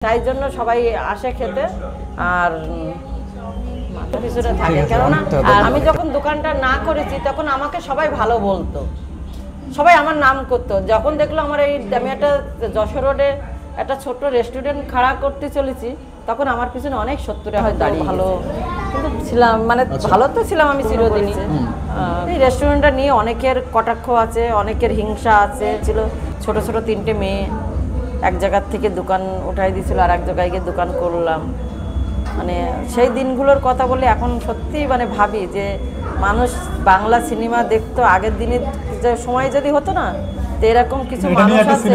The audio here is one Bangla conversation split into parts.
তাই জন্য সবাই আসে খেতে আর পিছনে থাকে কেননা আর আমি যখন দোকানটা না করেছি তখন আমাকে সবাই ভালো বলতো, সবাই আমার নাম করতো। যখন দেখলো আমার আমি একটা যশোর রোডে একটা ছোট্ট রেস্টুরেন্ট খাড়া করতে চলেছি তখন আমার পিছনে অনেক সত্তরে হয় দাঁড়িয়ে ভালো কিন্তু ছিলাম, মানে ভালো তো ছিলাম আমি চিরদিনই। এই রেস্টুরেন্টটা নিয়ে অনেকের কটাক্ষ আছে, অনেকের হিংসা আছে। ছিল ছোট ছোট তিনটে মেয়ে এক জায়গার থেকে দোকান উঠাই দিয়েছিল আর এক জায়গায় গিয়ে দোকান করলাম। মানে সেই দিনগুলোর কথা বলে এখন সত্যিই মানে ভাবি যে মানুষ বাংলা সিনেমা দেখতো আগের দিনের যে সময় যদি হতো না তো এরকম কিছু মানুষ আছে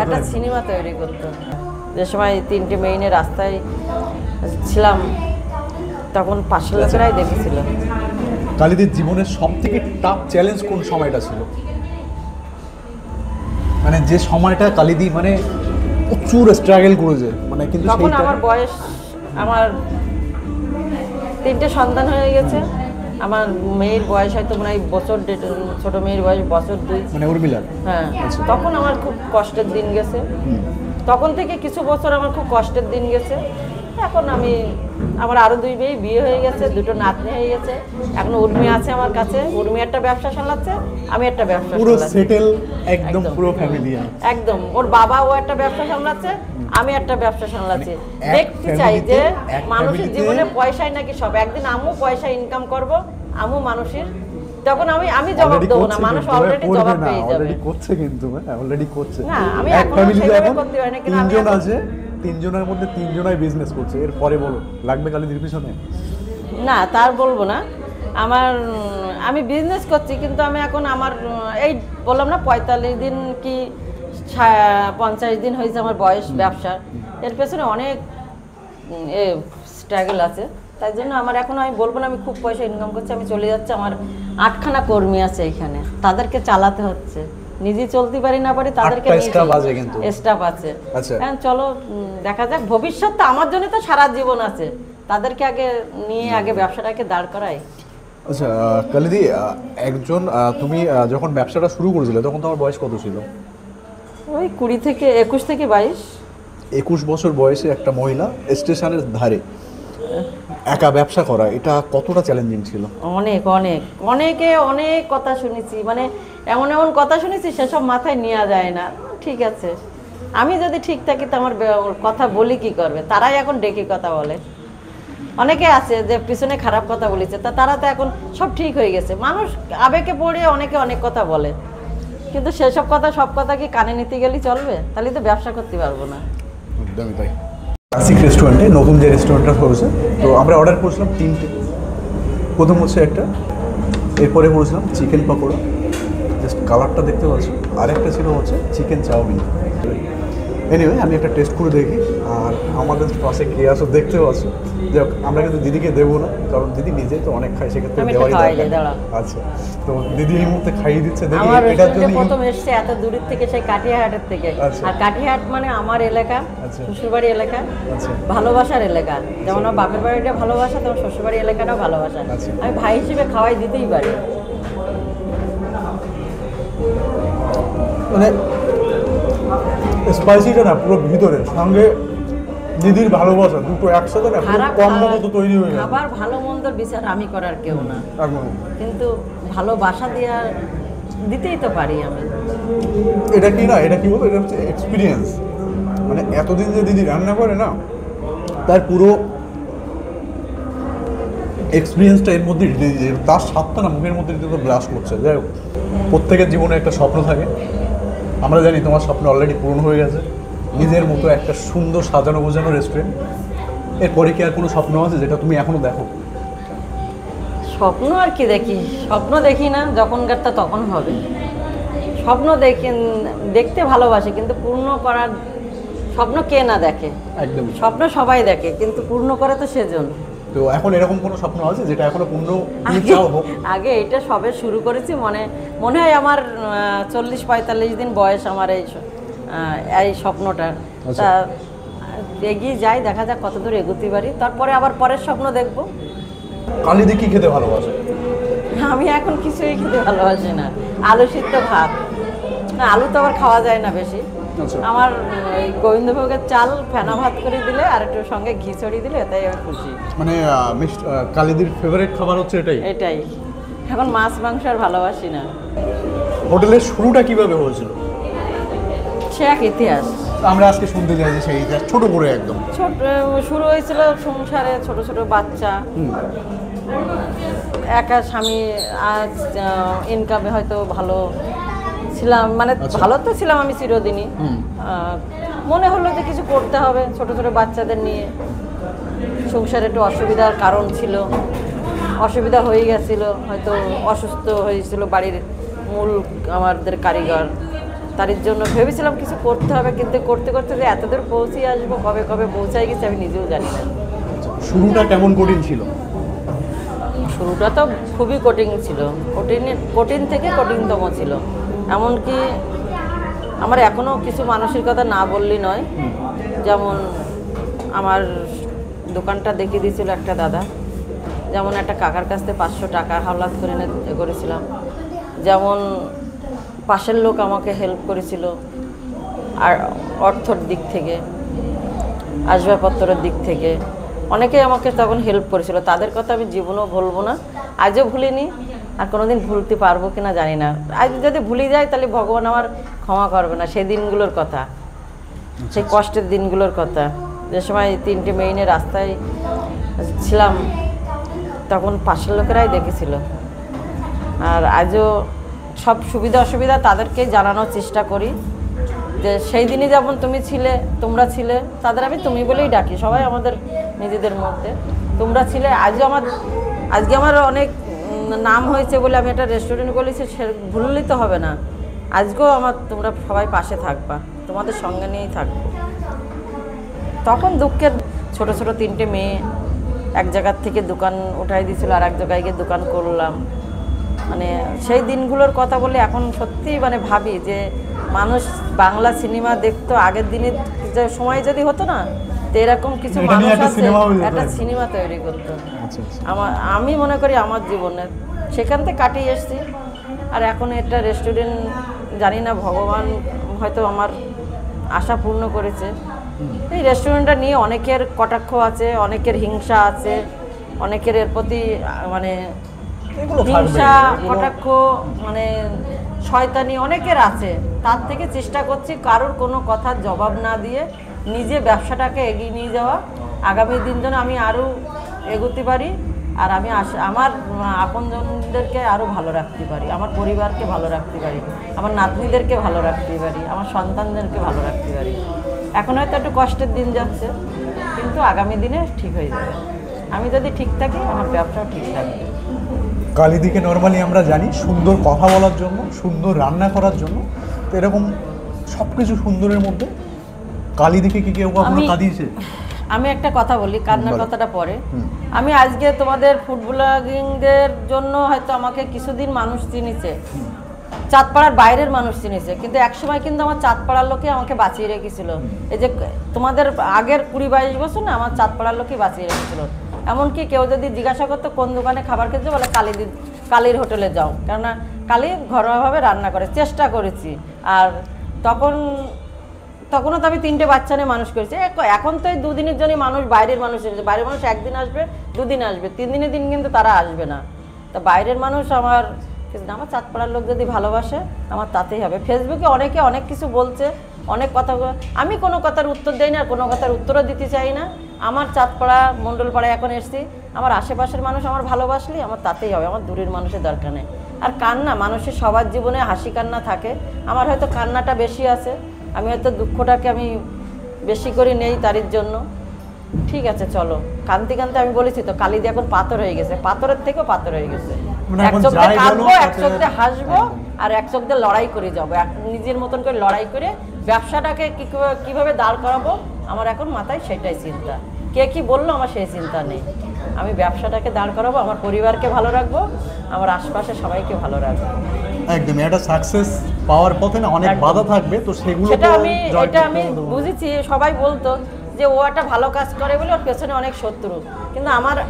একটা সিনেমা তৈরি করতো। যে সময় তিনটে মেয়ে নিয়ে রাস্তায় ছিলাম তখন 500 লোকেরাই দেখেছিল। কালিদির জীবনের সবথেকে টাফ চ্যালেঞ্জ কোন সময়টা ছিল? মানে যে সময়টা কালিদি মানে প্রচুর স্ট্রাগল করেছে, মানে কিন্তু তখন আমার বয়স, আমার 3টে সন্তান হয়ে গেছে। আমার মেয়ের বয়স হয়তো মনে হয় বছর, ছোট মেয়ের বয়স বছর 2, মানে উর্মিলা। হ্যাঁ, তখন আমার খুব কষ্টের দিন গেছে। তখন থেকে কিছু বছর আমার খুব কষ্টের দিন গেছে। এখন আমার আরো 2 মেয়ে বিয়ে হয়ে গেছে, 2টো নাতনি হয়ে গেছে। এখন উর্মি আছে আমার কাছে, উর্মি একটা ব্যবসা সামলাচ্ছে, আমি একটা ব্যবসা পুরো সেটেল একদম পুরো ফ্যামিলি একদম। ওর বাবাও একটা ব্যবসা সামলাচ্ছে, আমি একটা ব্যবসা সামলাচ্ছি। দেখতে চাই যে মানুষের জীবনে পয়সাই নাকি সব। একদিন আমিও পয়সা ইনকাম করব, আমিও মানুষের, তখন আমি জবাব দেবো না, মানুষ অলরেডি জবাব পেয়ে যাবে। অলরেডি করছে, কিন্তু অলরেডি করছে না, আমি এখনো সেভাবে করতে পারি না। কিন্তু 3 জন আছে, 3 জনের মধ্যে 3 জনাই বিজনেস করছে। এরপরে বলো লাগবে কালিদির পিছনে? না, তার বলবো না। আমি বিজনেস করছি কিন্তু আমি এখন আমার এই বললাম না 45 দিন কি 50 দিন হয়েছে আমার বয়স ব্যবসার। এর পেছনে অনেক স্ট্রাগল আছে। তাই জন্য আমার এখন আমি বলবো না আমি খুব পয়সা ইনকাম করছি, আমি চলে যাচ্ছি। আমার 8খানা কর্মী আছে এখানে, তাদেরকে চালাতে হচ্ছে। নিজে চলতে পারি না পারি, তাদেরকে স্টাফ আছে। হ্যাঁ, চলো দেখা যাক। ভবিষ্যৎ তো আমার জন্য তো সারা জীবন আছে, তাদেরকে আগে নিয়ে আগে ব্যবসাটাকে দাঁড় করাই। আচ্ছা কালিদি, একজন তুমি যখন ব্যবসাটা শুরু করেছিলে তখন তোমার বয়স কত ছিল? ওই 20 থেকে 21 থেকে 22। 21 বছর বয়সে একটা মহিলা স্টেশনের ধারে একা ব্যবসা করা, এটা কতটা চ্যালেঞ্জিং ছিল? অনেক অনেক অনেক কথা শুনেছি, মানে এমন এমন কথা শুনেছি সেসব মাথায় নেওয়া যায় না। ঠিক আছে, আমি যদি ঠিক থাকি তো আমার কথা বলি কি করবে? তারাই এখন ডেকে কথা বলে। অনেকে আছে যে পিছনে খারাপ কথা বলেছে, তারা তো এখন সব ঠিক হয়ে গেছে। মানুষ আবেগে পড়ে অনেকে অনেক কথা বলে, কিন্তু সেসব কথা সব কথা কি কানে নিতে গেলেই চলবে? তাহলে তো ব্যবসা করতে পারবো না। একদমই তাই। ক্লাসিক রেস্টুরেন্টে নতুন যে রেস্টুরেন্টটা করেছে, তো আমরা অর্ডার করেছিলাম 3টে। প্রথম হচ্ছে একটা, এরপরে করেছিলাম চিকেন পকোড়া, জাস্ট কালারটা দেখতে পাচ্ছি। আরেকটা ছিল হচ্ছে চিকেন চাউমিন। এনিওয়ে আমি একটা টেস্ট করে দেখি। আর আমাদের পাশে কে আসো দেখতে পাচ্ছি। যাক, আমরা কিন্তু দিদিকে দেবো না, কারণ দিদি নিজে তো অনেক খায়, সেক্ষেত্রে দেওয়াই দরকার। আচ্ছা, তো দিদি এই মুহূর্তে খাইয়ে দিচ্ছে। দেখি এটার জন্য প্রথম এসছে এত দূর থেকে, সেই কাটিয়াহাটের থেকে। আর কাটিয়াহাট মানে আমার এলাকা, শ্বশুরবাড়ি এলাকা, ভালোবাসার এলাকা। যেমন আমার বাপের বাড়িটা ভালোবাসা, তেমন শ্বশুরবাড়ি এলাকাটাও ভালোবাসা। আমি ভাই হিসেবে খাওয়াই দিতেই পারি। মানে স্পাইসিটা না পুরো ভিতরে, সঙ্গে দিদির ভালোবাসা, দুটো একসাথে না পুরো কম্বো মতো তৈরি হয়ে যায়। খাবার ভালো মন্দর বিচার আমি করার কেউ না, কিন্তু ভালোবাসা দিতেই তো পারি আমি। এটা কি না, এটা কি বলবো, এটা হচ্ছে এক্সপিরিয়েন্স। মানে এতদিন যে দিদি রান্না করে না, তার পুরো এক্সপিরিয়েন্সটা এর মধ্যে, তার স্বাদটা না মুখের মধ্যে তো ব্লাশ করছে। যাই হোক, প্রত্যেকের জীবনে একটা স্বপ্ন থাকে। আমরা জানি তোমার স্বপ্ন অলরেডি পূরণ হয়ে গেছে, নিজের মতো একটা সুন্দর সাজানো গোছানো রেস্টুরেন্ট। এরপরে কি আর কোনো স্বপ্ন আছে যেটা তুমি এখনো দেখো? স্বপ্ন আর কি দেখি, স্বপ্ন দেখি না, যখনকার তা তখন হবে। স্বপ্ন দেখতে ভালোবাসি, কিন্তু পূর্ণ করার স্বপ্ন কে না দেখে? একদম, স্বপ্ন সবাই দেখে, কিন্তু পূর্ণ করে তো সেজন। তো এখন এরকম কোনো স্বপ্ন আছে যেটা এখনো পূর্ণ? আগে এটা সবে শুরু করেছি, মনে হয় আমার 40-45 দিন বয়স আমার এই স্বপ্নটা। তা এগিয়ে যাই, দেখা যাক কতদূর এগোতে পারি, তারপরে আবার পরের স্বপ্ন দেখবো। কালিদি কি খেতে ভালোবাসে? আমি এখন কিছুই খেতে ভালোবাসি না। আলু সিদ্ধ ভাত, না আলু তো আবার খাওয়া যায় না বেশি। আচ্ছা। আমার ওই গোবিন্দভোগের চাল ফেনা ভাত করে দিলে আর একটু সঙ্গে ঘি ছড়িয়ে দিলে এটাই আমি খুশি। মানে কালিদির ফেভারিট খাবার হচ্ছে এটাই? এটাই। এখন মাছ মাংস আর ভালোবাসি না। হোটেলের শুরুটা কিভাবে হয়েছিল? সে এক ইতিহাস। আমরা আজকে শুনতে চাই যে সেই ইতিহাস ছোট করে একদম। ছোট শুরু হয়েছিল সংসারে, ছোট ছোট বাচ্চা, একা স্বামী, আজ ইনকামে হয়তো ভালো ছিলাম, মানে ভালো তো ছিলাম আমি চিরদিনই। মনে হলো যে কিছু করতে হবে, ছোট ছোট বাচ্চাদের নিয়ে সংসারে একটু অসুবিধার কারণ ছিল, অসুবিধা হয়ে গেছিল, হয়তো অসুস্থ হয়েছিল বাড়ির মূল আমাদের কারিগর, তার জন্য ভেবেছিলাম কিছু করতে হবে, কিন্তু করতে করতে যে এতদূর পৌঁছে আসবো, কবে কবে পৌঁছাই গেছি আমি নিজেও জানি না। শুরুটা কেমন কঠিন ছিল? শুরুটা তো খুবই কঠিন ছিল, কঠিন থেকে কঠিনতম ছিল। এমনকি আমার এখনও কিছু মানসিকতা না বললেই নয়। যেমন আমার দোকানটা দেখিয়ে দিয়েছিল একটা দাদা, যেমন একটা কাকার কাছ থেকে 500 টাকা হাওলাত করে এনে করেছিলাম, যেমন পাশের লোক আমাকে হেল্প করেছিল, আর অর্থর দিক থেকে, আসবাবপত্রের দিক থেকে অনেকেই আমাকে তখন হেল্প করেছিল। তাদের কথা আমি জীবনেও ভুলবো না, আজও ভুলিনি, আর কোনোদিন ভুলতে পারবো কিনা জানি না। আজ যদি ভুলে যাই তাহলে ভগবান আমার ক্ষমা করবে না। সেই দিনগুলোর কথা, সেই কষ্টের দিনগুলোর কথা, যে সময় 3টে মেয়ে নিয়ে রাস্তায় ছিলাম, তখন পাশের লোকেরাই দেখেছিল। আর আজও সব সুবিধা অসুবিধা তাদেরকে জানানোর চেষ্টা করি, যে সেই দিনই যেমন তুমি ছিলে, তোমরা ছিলে, তাদের আমি তুমি বলেই ডাকি, সবাই আমাদের নিজেদের মধ্যে তোমরা ছিলে। আজকে আমার অনেক নাম হয়েছে বলে আমি একটা রেস্টুরেন্ট খুলেছি, সে ভুললেই তো হবে না। আজকেও তোমরা সবাই পাশে থাকবা, তোমাদের সঙ্গে নিয়েই থাকবো। তখন দুঃখের ছোট ছোট 3টে মেয়ে এক জায়গার থেকে দোকান উঠাই দিয়েছিল, আর এক জায়গায় গিয়ে দোকান করলাম। মানে সেই দিনগুলোর কথা বলে এখন সত্যি মানে ভাবি যে মানুষ বাংলা সিনেমা দেখতো আগের দিনে, যে সময় যদি হতো না তো এরকম কিছু মানুষ আছে একটা সিনেমা তৈরি করতো। আমি মনে করি আমার জীবনে সেখান থেকে কাটিয়ে এসেছি। আর এখন একটা রেস্টুরেন্ট, জানি না ভগবান হয়তো আমার আশা পূর্ণ করেছে। এই রেস্টুরেন্টটা নিয়ে অনেকের কটাক্ষ আছে, অনেকের হিংসা আছে, অনেকের এর প্রতি মানে হিংসা কটাক্ষ মানে শয়তানি অনেকের আছে। তার থেকে চেষ্টা করছি কারোর কোনো কথার জবাব না দিয়ে নিজে ব্যবসাটাকে এগিয়ে নিয়ে যাওয়া, আগামী দিন যেন আমি আরও এগোতে পারি, আর আমি আমার আপনজনদেরকে আরও ভালো রাখতে পারি, আমার পরিবারকে ভালো রাখতে পারি, আমার নাতনিদেরকে ভালো রাখতে পারি, আমার সন্তানদেরকে ভালো রাখতে পারি। এখন হয়তো একটু কষ্টের দিন যাচ্ছে, কিন্তু আগামী দিনে ঠিক হয়ে যাবে। আমি যদি ঠিক থাকি আমার ব্যবসাও ঠিক থাকবে। কালিদিকে নর্মালি আমরা জানি সুন্দর কথা বলার জন্য, সুন্দর রান্না করার জন্য। তো এরকম সব কিছু সুন্দরের মধ্যে কালিদিকে কি কেউ কখনো কাঁদিয়েছে? আমি একটা কথা বলি, কান্নার কথাটা পরে। আমি আজকে তোমাদের ফুড ব্লগিংদের জন্য হয়তো আমাকে কিছুদিন মানুষ চিনেছে, চাঁদপাড়ার বাইরের মানুষ চিনেছে, কিন্তু একসময় কিন্তু আমার চাঁদপাড়ার লোকে আমাকে বাঁচিয়ে রেখেছিল। এই যে তোমাদের আগের 20-22 বছর না, আমার চাঁদপাড়ার লোকই বাঁচিয়ে রেখেছিল। এমনকি কেউ যদি জিজ্ঞাসা করতো কোন দোকানে খাবার খেতে, বলে কালীর হোটেলে যাও, কেননা কালী ঘরোয়াভাবে রান্না করে। চেষ্টা করেছি, আর তখনও তো আমি 3টে বাচ্চা নিয়ে মানুষ করেছি। এখন তো এই 2 দিনের জন্য মানুষ, বাইরের মানুষ এসেছে, বাইরের মানুষ 1 দিন আসবে, 2 দিন আসবে, 3 দিনের দিন কিন্তু তারা আসবে না। তো বাইরের মানুষ আমার চাঁদপাড়ার লোক যদি ভালোবাসে আমার তাতেই হবে। ফেসবুকে অনেকে অনেক কিছু বলছে, অনেক কথা, আমি কোনো কথার উত্তর দেই না, আর কোনো কথার উত্তরও দিতে চাই না। আমার চাঁদপাড়া মণ্ডলপাড়ায় এখন এসেছি, আমার আশেপাশের মানুষ আমার ভালোবাসলেই আমার তাতেই হবে, আমার দূরের মানুষের দরকার নেই। আর কান্না, মানুষের সবার জীবনে হাসি কান্না থাকে, আমার হয়তো কান্নাটা বেশি আছে, আমি হয়তো দুঃখটাকে আমি বেশি করে নেই তারির জন্য। ঠিক আছে, চলো কাঁদতে কাঁদতে আমি বলেছি তো, কালিদি এখন পাথর হয়ে গেছে, পাথরের থেকেও পাথর হয়ে গেছে। এক চোখ দিয়ে কাঁদবো, এক চোখ দিয়ে হাসবো, আর এক চোখ দিয়ে লড়াই করে যাবো, নিজের মতন করে লড়াই করে ব্যবসাটাকে কিভাবে দাঁড় করাবো, আমার এখন মাথায় সেটাই চিন্তা। কে কি বললো আমার সেই চিন্তা নেই, আমি ব্যবসাটাকে দাঁড় করাবো, আমার পরিবারকে ভালো রাখবো, আমার আশপাশে সবাইকে ভালো রাখবো। একদমই, একটা সাকসেস পাওয়ার পথে না অনেক বাধা থাকবে, তো সেগুলো এটা আমি বুঝেছি। সবাই বলতো যে ও একটা ভালো কাজ করে বলে ওর পেছনে অনেক শত্রু, কিন্তু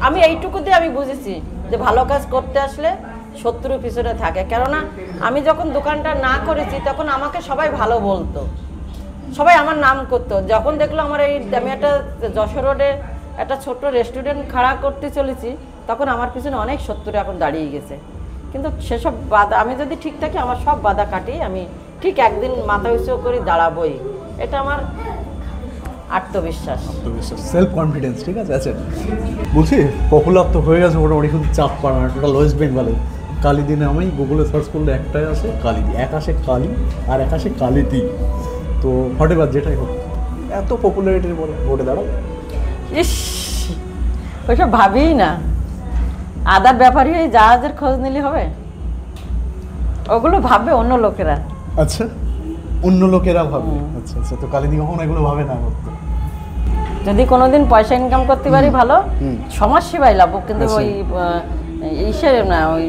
আমি এইটুকু দিয়ে আমি বুঝেছি যে ভালো কাজ করতে আসলে শত্রু পিছনে থাকে। কেননা আমি যখন দোকানটা না করেছি তখন আমাকে সবাই ভালো বলতো, সবাই আমার নাম করতো। যখন দেখলো আমার আমি একটা যশোর রোডে একটা ছোট্ট রেস্টুরেন্ট খাড়া করতে চলেছি, তখন আমার পিছনে অনেক শত্রুরা এখন দাঁড়িয়ে গেছে। কিন্তু সেসব বাধা, আমি যদি ঠিক থাকি আমার সব বাধা কাটিয়ে আমি ঠিক একদিন মাথা উঁচু করে দাঁড়াবোই, এটা আমার আত্মবিশ্বাস। সেলফ কনফিডেন্স, ঠিক আছে। আচ্ছা বলছি, পপুলার তো হয়ে গেছে মোটামুটি, শুধু চাঁদপাড়া না, টোটাল ওয়েস্ট বেঙ্গলে। কালী দিনে আমি গুগলে সার্চ করলে একটাই আসে কালী, এক আসে কালী আর এক আসে কালীতি। তো হটেবার যেটাই হোক, এত পপুলারিটির বলে ভোটে দাঁড়াও। ইস, ওইসব ভাবিই না। আদার ব্যাপারই ওই জাহাজের খোঁজ নিলে হবে, ওগুলো ভাববে অন্য লোকেরা। আচ্ছা, অন্য লোকেরা ভাবে। আচ্ছা আচ্ছা, তো কালীদি কখনো এগুলো ভাবে না করতো? যদি কোনোদিন পয়সা ইনকাম করতে পারি ভালো, সমাজসেবায় লাভবো, কিন্তু ওই ইসে না, ওই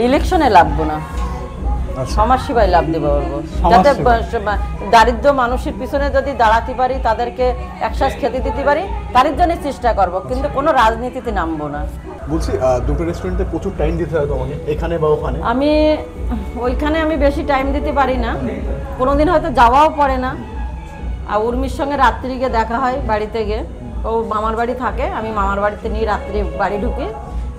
ইলেকশনে লাভবো না, সমাজসেবায় লাভ দেবো বলবো। যাতে দারিদ্র মানুষের পিছনে যদি দাঁড়াতে পারি, তাদেরকে একশ্বাস খেতে দিতে পারি, তার জন্য চেষ্টা করব, কিন্তু কোনো রাজনীতিতে নামবো না। বলছি, দুটো রেস্টুরেন্টে প্রচুর টাইম দিতে হয় তোমাকে, এখানে বা ওখানে? আমি ওইখানে আমি বেশি টাইম দিতে পারি না, কোনোদিন হয়তো যাওয়াও পড়ে না। আর উর্মির সঙ্গে রাত্রি গিয়ে দেখা হয় বাড়িতে গিয়ে, ও মামার বাড়ি থাকে, আমি মামার বাড়িতে নিয়ে রাত্রি বাড়ি ঢুকি।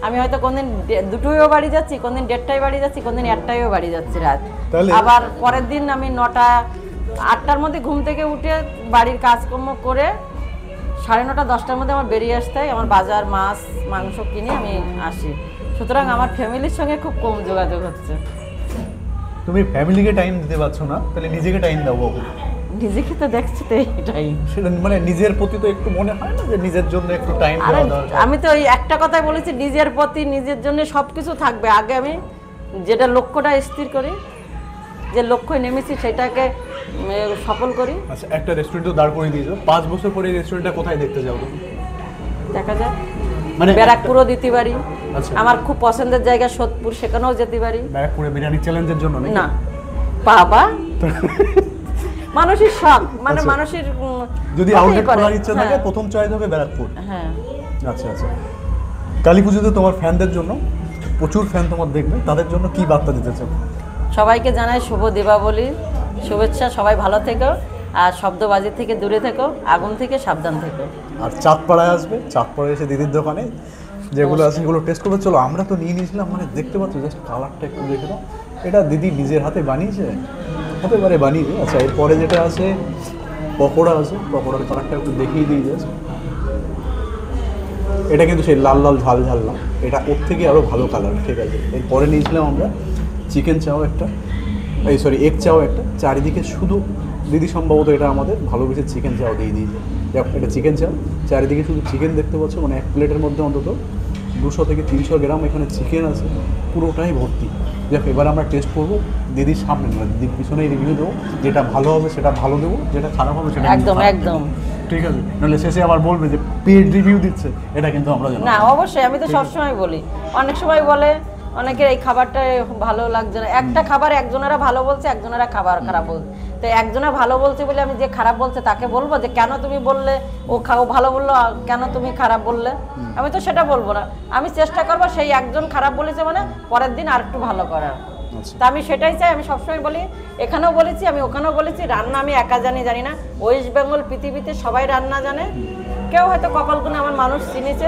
আমি হয়তো কোনদিন দুটোইও বাড়ি যাচ্ছি, কোনদিন 1:30টায় বাড়ি যাচ্ছি, কোনদিন 1টায়ও বাড়ি যাচ্ছি রাত। আবার পরের দিন আমি 9টা 8টার মধ্যে ঘুম থেকে উঠে বাড়ির কাজকর্ম করে 9:30 10টার মধ্যে আমার বেরিয়ে আসতে হয়। আমার বাজার মাছ মাংস কিনে আমি আসি, সুতরাং আমার ফ্যামিলির সঙ্গে খুব কম যোগাযোগ হচ্ছে। তুমি ফ্যামিলিকে টাইম দিতে পারছো না, তাহলে নিজেকে টাইম দাও। নিজেকে তো দেখছি তো এইটাই, সেটা মানে নিজের প্রতি তো একটু মনে হয় না যে নিজের জন্য একটু টাইম দেওয়া দরকার? আমি তো ওই একটা কথাই বলেছি, নিজের প্রতি নিজের জন্য সবকিছু থাকবে। আগে আমি যেটা লক্ষ্যটা স্থির করি, যে লক্ষ্যে নেমেছি সেটাকে সফল করি। আচ্ছা, একটা রেস্টুরেন্টও দাঁড় করে দিয়েছো, 5 বছর পরে এই রেস্টুরেন্টটা কোথায় দেখতে যাও তুমি? দেখা যায় মানে ব্যারাকপুরও দিতে পারি। আচ্ছা, আমার খুব পছন্দের জায়গা সোদপুর, সেখানেও যেতে পারি। ব্যারাকপুরে বিরিয়ানি চ্যালেঞ্জের জন্য না বাবা, মানুষের শখ, মানে মানুষের যদি আউটলেট করার ইচ্ছা থাকে, প্রথম চয়েস হবে ব্যারাকপুর। হ্যাঁ। আচ্ছা আচ্ছা, কালী পুজোতে তোমার ফ্যানদের জন্য, প্রচুর ফ্যান তোমার দেখবে, তাদের জন্য কি বার্তা দিতে চাও? সবাইকে জানাই শুভ দীপাবলির শুভেচ্ছা। সবাই ভালো থেকো, আর শব্দবাজি থেকে দূরে থেকো, আগুন থেকে সাবধান থেকো। আর চাঁদপাড়ায় আসবে, চাঁদপাড়ায় এসে দিদির দোকানে যেগুলো আছে সেগুলো টেস্ট করবে। চলো, আমরা তো নিয়ে নিয়েছিলাম, মানে দেখতে পাচ্ছ জাস্ট কালারটা একটু দেখে দাও। এটা দিদি নিজের হাতে বানিয়েছে, হতে পারে বানিয়ে। আচ্ছা, এরপরে যেটা আছে পকোড়া আছে, পকোড়ার কালারটা একটু দেখিয়ে দিই জাস্ট। এটা কিন্তু সেই লাল লাল ঝাল ঝাল না, এটা ওর থেকে আরও ভালো কালার, ঠিক আছে। এরপরে নিয়েছিলাম আমরা চিকেন চাও একটা, এগ চাও একটা, চারিদিকে শুধু দিদি সম্ভবত এটা আমাদের ভালোবেসে চিকেন চাও দিয়ে দিয়েছে। এটা চিকেন চাও, চারিদিকে শুধু চিকেন দেখতে পাচ্ছ, মানে এক প্লেটের মধ্যে অন্তত 200 থেকে 300 গ্রাম এখানে চিকেন আছে, পুরোটাই ভর্তি। দেখো, এবার আমরা টেস্ট করবো দিদির সামনে, মানে দিদির পিছনেই রিভিউ দেবো। যেটা ভালো হবে সেটা ভালো দেবো, যেটা খারাপ হবে সেটা একদম একদম, ঠিক আছে। নাহলে শেষে আবার বলবে যে পেড রিভিউ দিচ্ছে, এটা কিন্তু আমরা জানি না। অবশ্যই, আমি তো সবসময় বলি, অনেক সময় বলে অনেকের এই খাবারটা ভালো লাগছে না। একটা খাবার একজনেরা ভালো বলছে, একজনেরা খাবার খারাপ বলছে। তো একজনে ভালো বলছে বলে আমি যে খারাপ বলছে তাকে বলবো যে কেন তুমি বললে, ও ভালো বললো, কেন তুমি খারাপ বললে? আমি তো সেটা বলবো না। আমি চেষ্টা করবো সেই একজন খারাপ বলেছে মানে পরের দিন আর একটু ভালো করার। তা আমি সেটাই চাই। আমি সবসময় বলি, এখানেও বলেছি, আমি ওখানেও বলেছি, রান্না আমি একা জানি না। ওয়েস্ট বেঙ্গল পৃথিবীতে সবাই রান্না জানে। কেউ হয়তো কপাল গুণে আমার মানুষ চিনেছে,